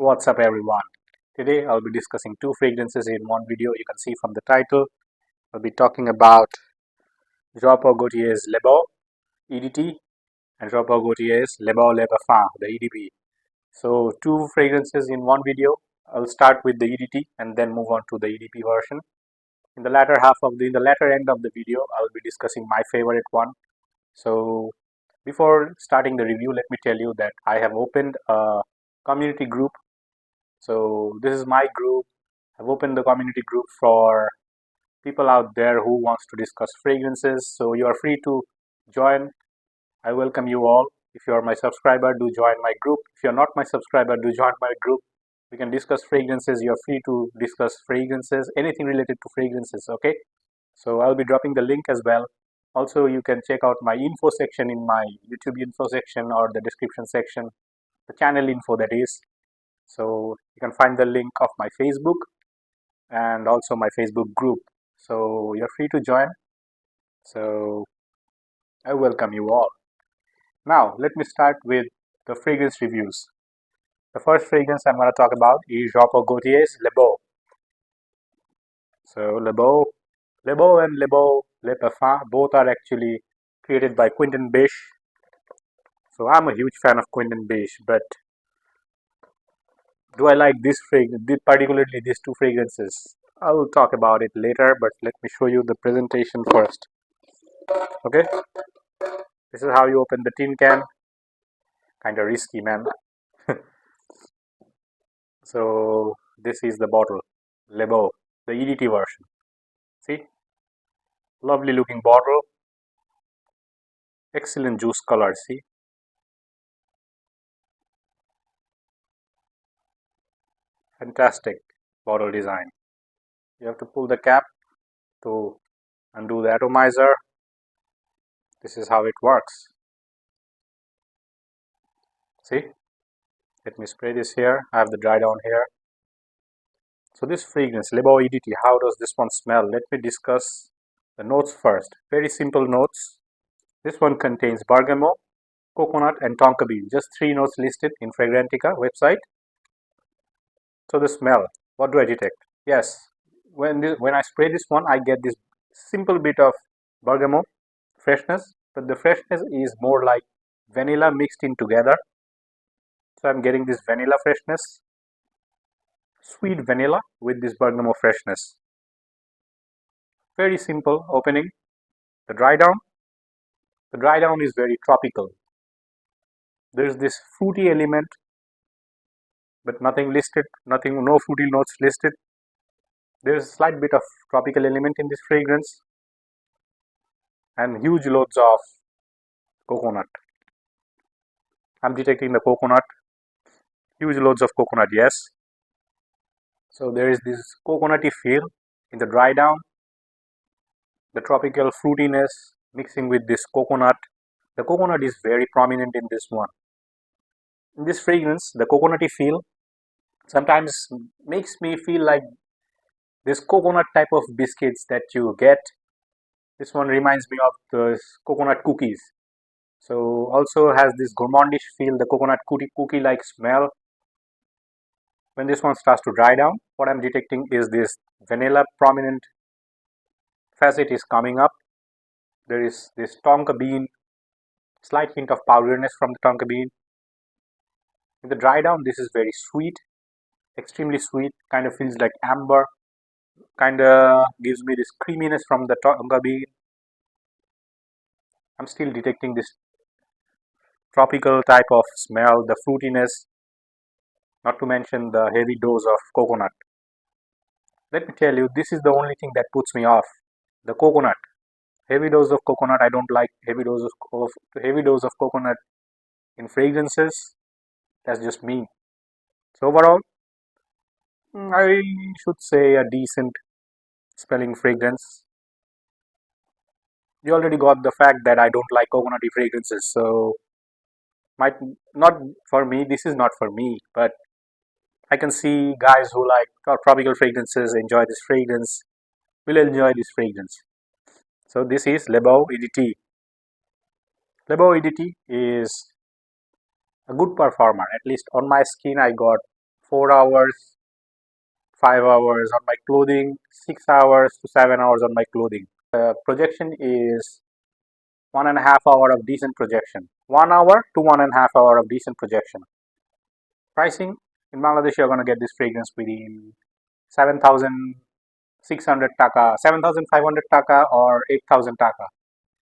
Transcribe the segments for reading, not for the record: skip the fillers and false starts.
What's up everyone? Today I'll be discussing two fragrances in one video. You can see from the title. I'll be talking about Jean-Paul Gaultier's Le Beau EDT and Jean-Paul Gaultier's Le Beau Le Parfum, the EDP. So two fragrances in one video. I'll start with the EDT and then move on to the EDP version. In the latter end of the video, I'll be discussing my favorite one. So before starting the review, let me tell you that I have opened a community group. So this is my group. I've opened the community group for people out there who wants to discuss fragrances. So you are free to join. I welcome you all. If you are my subscriber, do join my group. If you're not my subscriber, do join my group. We can discuss fragrances. You're free to discuss fragrances, anything related to fragrances. Okay. So I'll be dropping the link as well. Also, you can check out my info section in my YouTube info section or the description section, the channel info that is. So you can find the link of my Facebook and also my Facebook group. So you're free to join. So I welcome you all. Now let me start with the fragrance reviews. The first fragrance I'm going to talk about is Jean-Paul Gaultier's Le Beau. So Le Beau and Le Beau Le Parfum both are actually created by Quentin Bish. So I'm a huge fan of Quentin Bish, but do I like this fragrance, particularly these two fragrances? I will talk about it later, but let me show you the presentation first. Okay, this is how you open the tin can. Kind of risky, man. So this is the bottle, Le Beau, the EDT version. See, lovely looking bottle, excellent juice color. See, fantastic bottle design. You have to pull the cap to undo the atomizer. This is how it works. See, let me spray this here. I have the dry down here. So this fragrance, Le Beau EDT, how does this one smell? Let me discuss the notes first. Very simple notes. This one contains bergamot, coconut and tonka bean. Just three notes listed in Fragrantica website. So the smell, what do I detect? Yes, when I spray this one, I get this simple bit of bergamot freshness, but the freshness is more like vanilla mixed in together. So I'm getting this vanilla freshness, sweet vanilla with this bergamot freshness. Very simple opening. The dry down. The dry down is very tropical. There's this fruity element, but nothing listed, no fruity notes listed. There's a slight bit of tropical element in this fragrance and huge loads of coconut. I'm detecting the coconut, huge loads of coconut, yes. So there is this coconutty feel in the dry down, the tropical fruitiness mixing with this coconut. The coconut is very prominent in this one. In this fragrance, the coconutty feel sometimes makes me feel like this coconut type of biscuits that you get. This one reminds me of the coconut cookies. So also has this gourmandish feel, the coconut cookie like smell. When this one starts to dry down, what I'm detecting is this vanilla prominent facet is coming up. There is this tonka bean, slight hint of powderiness from the tonka bean. In the dry down, this is very sweet, extremely sweet, kind of feels like amber, kind of gives me this creaminess from the tonka bean. I'm still detecting this tropical type of smell, the fruitiness, not to mention the heavy dose of coconut. Let me tell you, this is the only thing that puts me off. The coconut. Heavy dose of coconut. I don't like heavy dose of coconut in fragrances. That's just me. So overall, I should say a decent smelling fragrance. You already got the fact that I don't like coconutty fragrances, so might not for me. This is not for me, but I can see guys who like tropical fragrances enjoy this fragrance. Will enjoy this fragrance. So this is Le Beau EDT. Le Beau EDT is a good performer. At least on my skin, I got 4 hours, 5 hours on my clothing, 6 hours to 7 hours on my clothing. The projection is 1.5 hour of decent projection. 1 hour to 1.5 hour of decent projection. Pricing in Bangladesh, you're going to get this fragrance within 7,600 taka, 7,500 taka or 8,000 taka.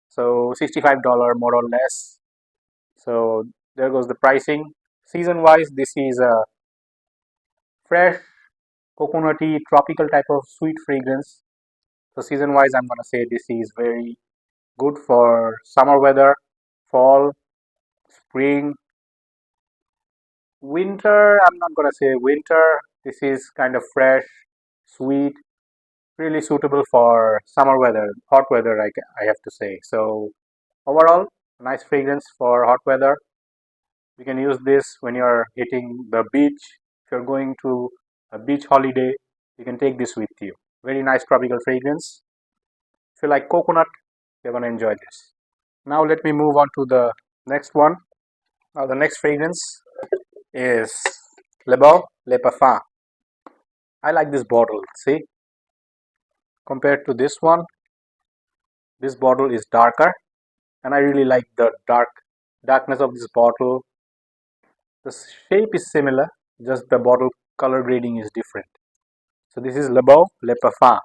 So $65 more or less. So there goes the pricing. Season wise, this is a fresh, coconutty, tropical type of sweet fragrance. So season wise, I'm going to say this is very good for summer weather, fall, spring, winter. I'm not going to say winter. This is kind of fresh, sweet, really suitable for summer weather, hot weather, I have to say. So overall, nice fragrance for hot weather. You can use this when you're hitting the beach. If you're going to a beach holiday, you can take this with you. Very nice tropical fragrance. If you like coconut, you're going to enjoy this. Now let me move on to the next one. Now the next fragrance is Le Beau Le Parfum. I like this bottle. See, compared to this bottle is darker, and I really like the darkness of this bottle. The shape is similar, just the bottle color grading is different. So this is Le Beau Le Parfum.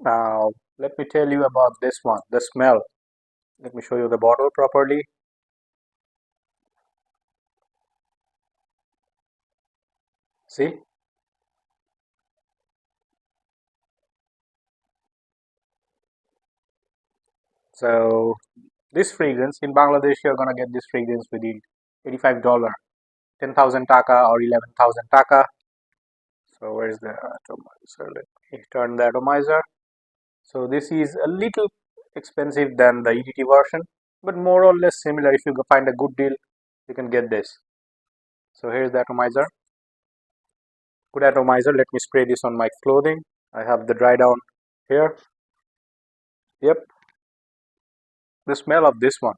Now let me tell you about this one, the smell. Let me show you the bottle properly. See, so this fragrance in Bangladesh, you're gonna get this fragrance within $85, 10,000 taka or 11,000 taka. So where is the atomizer? Let me turn the atomizer. So this is a little expensive than the EDT version, but more or less similar. If you find a good deal, you can get this. So here's the atomizer. Good atomizer. Let me spray this on my clothing. I have the dry down here. Yep. The smell of this one.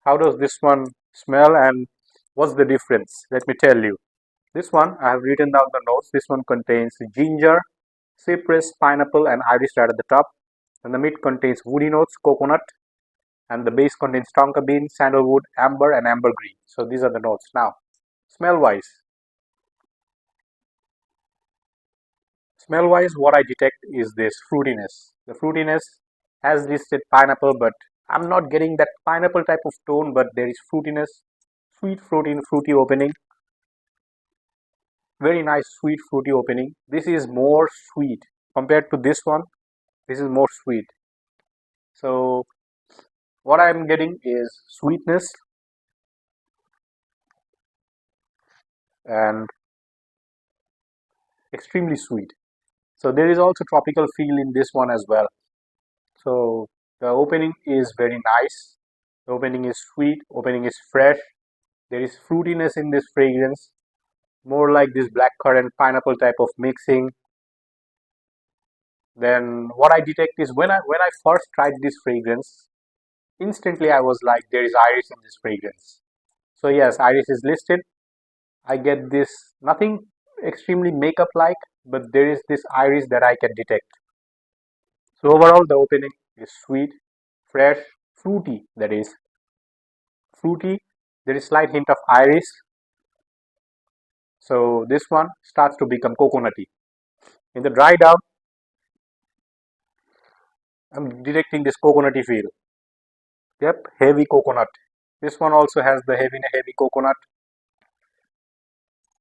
How does this one smell and what's the difference? Let me tell you. This one, I have written down the notes. This one contains ginger, cypress, pineapple, and iris right at the top. And the mid contains woody notes, coconut, and the base contains tonka bean, sandalwood, amber, and ambergris. So these are the notes. Now, smell wise, what I detect is this fruitiness. The fruitiness has listed pineapple, but I'm not getting that pineapple type of tone, but there is fruitiness, sweet fruity opening. Very nice sweet fruity opening. This is more sweet compared to this one. This is more sweet. So what I'm getting is sweetness and extremely sweet. So there is also tropical feel in this one as well. So the opening is very nice. The opening is sweet. Opening is fresh. There is fruitiness in this fragrance, more like this blackcurrant pineapple type of mixing. Then what I detect is when I first tried this fragrance, instantly I was like, there is iris in this fragrance. So yes, iris is listed. I get this nothing extremely makeup like, but there is this iris that I can detect. So overall, the opening is sweet, fresh, fruity. That is fruity. There is slight hint of iris. So this one starts to become coconutty. In the dry down, I'm detecting this coconutty feel. Yep, heavy coconut. This one also has the heavy coconut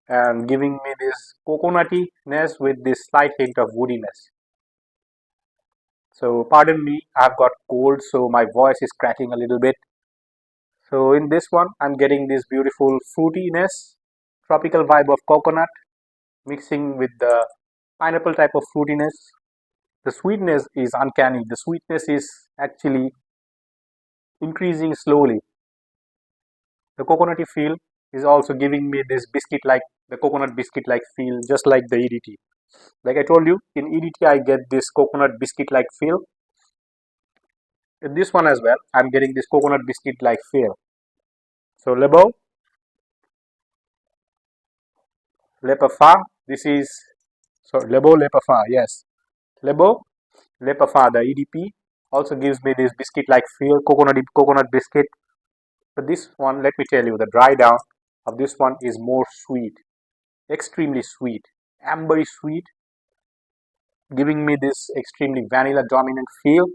and giving me this coconuttiness with this slight hint of woodiness. So pardon me, I've got cold, so my voice is cracking a little bit. So in this one, I'm getting this beautiful fruitiness, tropical vibe of coconut mixing with the pineapple type of fruitiness. The sweetness is uncanny. The sweetness is actually increasing slowly. The coconutty feel is also giving me this biscuit like, the coconut biscuit like feel, just like the EDT. Like I told you, in EDT I get this coconut biscuit like feel. In this one as well, I'm getting this coconut biscuit like feel. So Le Beau Le Parfum. This is Le Beau Le Parfum. Yes, Le Beau Le Parfum. The EDP also gives me this biscuit-like feel, coconut biscuit. But this one, let me tell you, the dry down of this one is more sweet, extremely sweet, ambery sweet, giving me this extremely vanilla dominant feel.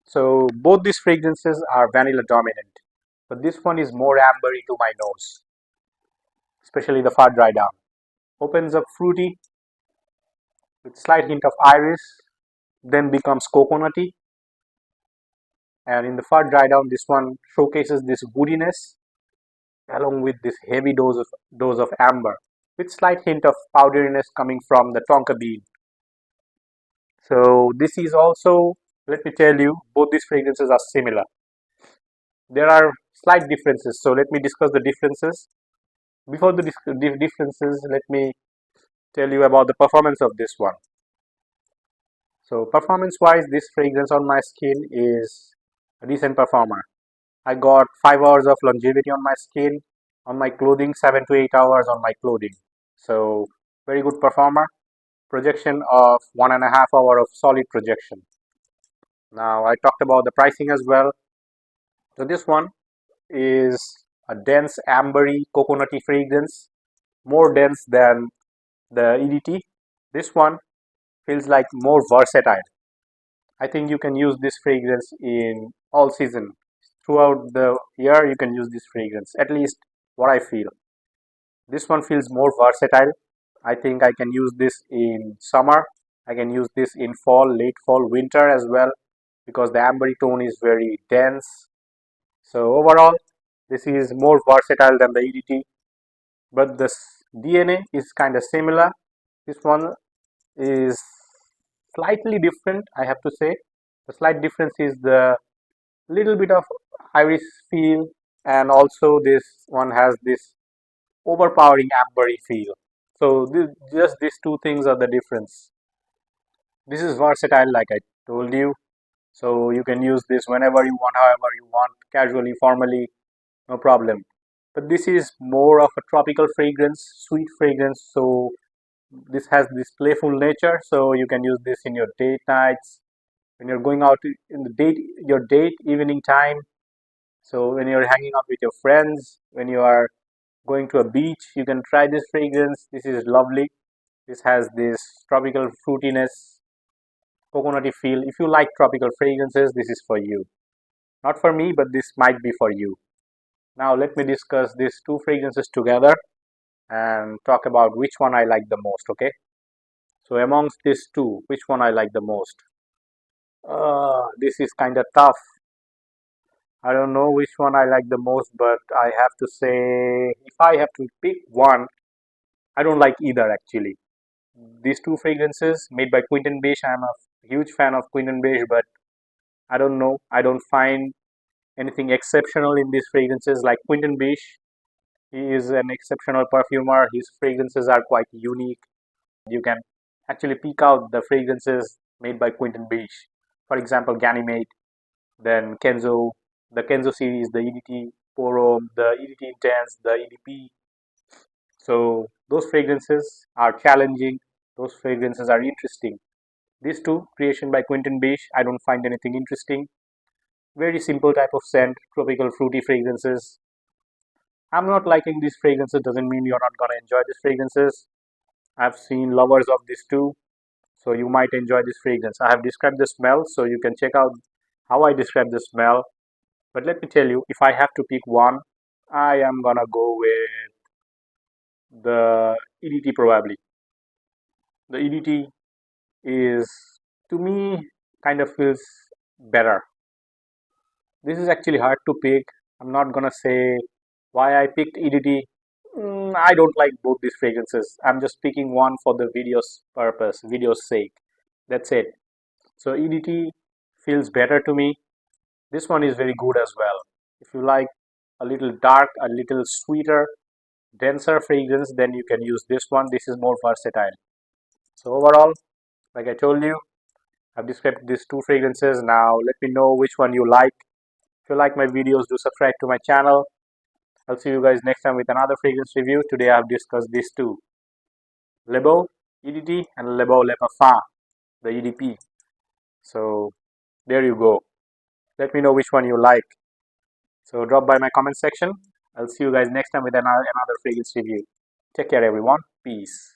So both these fragrances are vanilla dominant, but this one is more ambery to my nose, especially the far dry down. Opens up fruity with slight hint of iris, then becomes coconutty, and in the far dry down, this one showcases this woodiness along with this heavy dose of amber, with slight hint of powderiness coming from the tonka bean. So this is also, let me tell you, both these fragrances are similar. There are slight differences, so let me discuss the differences. Before the differences, let me tell you about the performance of this one. So performance wise, this fragrance on my skin is a decent performer. I got 5 hours of longevity on my skin, on my clothing 7 to 8 hours on my clothing. So very good performer. Projection of 1.5 hour of solid projection. Now I talked about the pricing as well. So this one is a dense ambery coconutty fragrance, more dense than the EDT. This one feels like more versatile. I think you can use this fragrance in all season. Throughout the year, you can use this fragrance, at least what I feel. This one feels more versatile. I think I can use this in summer. I can use this in fall, late fall, winter as well, because the ambery tone is very dense. So overall, this is more versatile than the EDT, but the DNA is kind of similar. This one is slightly different, I have to say. The slight difference is the little bit of iris feel, and also this one has this overpowering ambery feel. So just these two things are the difference. This is versatile, like I told you. So you can use this whenever you want, however you want, casually, formally, no problem. But this is more of a tropical fragrance, sweet fragrance. So this has this playful nature. So you can use this in your date nights, when you're going out in the date, your date evening time. So when you're hanging out with your friends, when you are going to a beach, you can try this fragrance. This is lovely. This has this tropical fruitiness, coconutty feel. If you like tropical fragrances, this is for you. Not for me, but this might be for you. Now let me discuss these two fragrances together and talk about which one I like the most, okay? So amongst these two, which one I like the most? This is kind of tough. I don't know which one I like the most, but I have to say, if I have to pick one, I don't like either actually. These two fragrances made by Quinton Beige, I'm a huge fan of Quinton Beige, but I don't know. I don't find anything exceptional in these fragrances like Quinton Beige. He is an exceptional perfumer. His fragrances are quite unique. You can actually pick out the fragrances made by Quinton Beige. For example, Ganymede, then Kenzo, the Kenzo series, the EDT Porom, the EDT Intense, the EDP. So those fragrances are challenging. Those fragrances are interesting. These two, creation by Quinton Beige, I don't find anything interesting. Very simple type of scent, tropical fruity fragrances. I'm not liking these fragrances doesn't mean you're not gonna enjoy these fragrances. I've seen lovers of these too, so you might enjoy this fragrance. I have described the smell, so you can check out how I describe the smell. But let me tell you, if I have to pick one, I am gonna go with the EDT probably. The EDT is, to me, kind of feels better. This is actually hard to pick. I'm not gonna say why I picked EDT. I don't like both these fragrances. I'm just picking one for the video's purpose, video's sake. That's it. So EDT feels better to me. This one is very good as well. If you like a little dark, a little sweeter, denser fragrance, then you can use this one. This is more versatile. So overall, like I told you, I've described these two fragrances. Now let me know which one you like. If you like my videos, do subscribe to my channel. I'll see you guys next time with another fragrance review. Today I've discussed these two, Le Beau EDT and Le Beau Le Parfum, the EDP. So there you go. Let me know which one you like. So drop by my comment section. I'll see you guys next time with another fragrance review. Take care everyone. Peace.